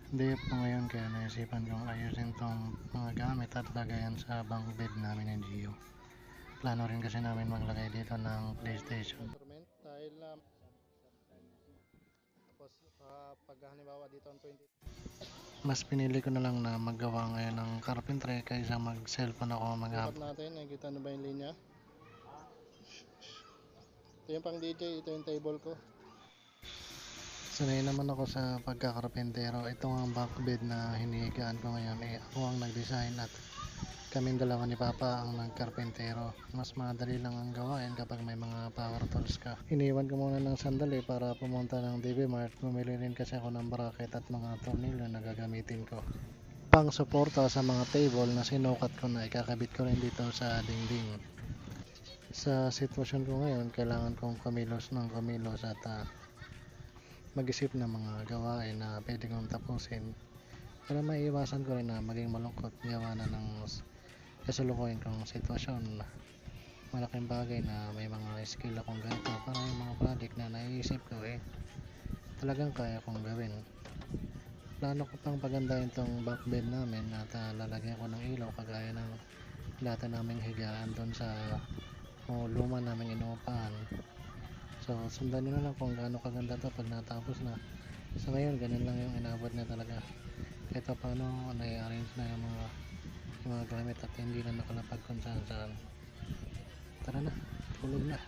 Day off ko ngayon kaya naisipan kong ayusin tong mga gamit at lagayan sa bunk bed namin ni Gio. Plano rin kasi namin maglagay dito ng PlayStation. Dahil tapos pag halimbawa dito ang 20. Mas pinili ko na lang na maggawa ngayon ng carpentry kaysa mag-cellphone ako mag-app. Natin, nakikita na ba yung linya? Ito yung pang DJ, ito yung table ko. Sanay naman ako sa pagkakarpentero. Ito ang bunk bed na hinihigaan ko ngayon. Ako ang nag-design at kaming dalawa ni Papa ang nagkarpentero. Mas madali lang ang gawain kapag may mga power tools ka. Iniwan ko muna ng sandali para pumunta ng DB Mart. Bumili rin kasi ako ng bracket at mga tornilyo na gagamitin ko. Pang suporta sa mga table na sinukat ko na ikakabit ko rin dito sa dingding. Sa sitwasyon ko ngayon, kailangan kong kumilos ng kumilos at mag-isip ng mga gawain na pwede kong tapusin para maiiwasan ko rin na maging malungkot gawa na ng kasalukuyan kong sitwasyon. Malaking bagay na may mga skill akong ganito para yung mga project na naiisip ko talagang kaya kong gawin. Plano ko pang pagandahin tong bunk bed namin at lalagyan ko ng ilaw kagaya ng dati naming higaan doon sa luma naming inuupahan. So sundan nyo na lang kung gaano kaganda to pag natapos na. So ngayon ganun lang yung inabot na talaga. Kahit paano nai-arrange na yung mga gamit at hindi na nakalapag kung saan saan. Tara na, tulog na.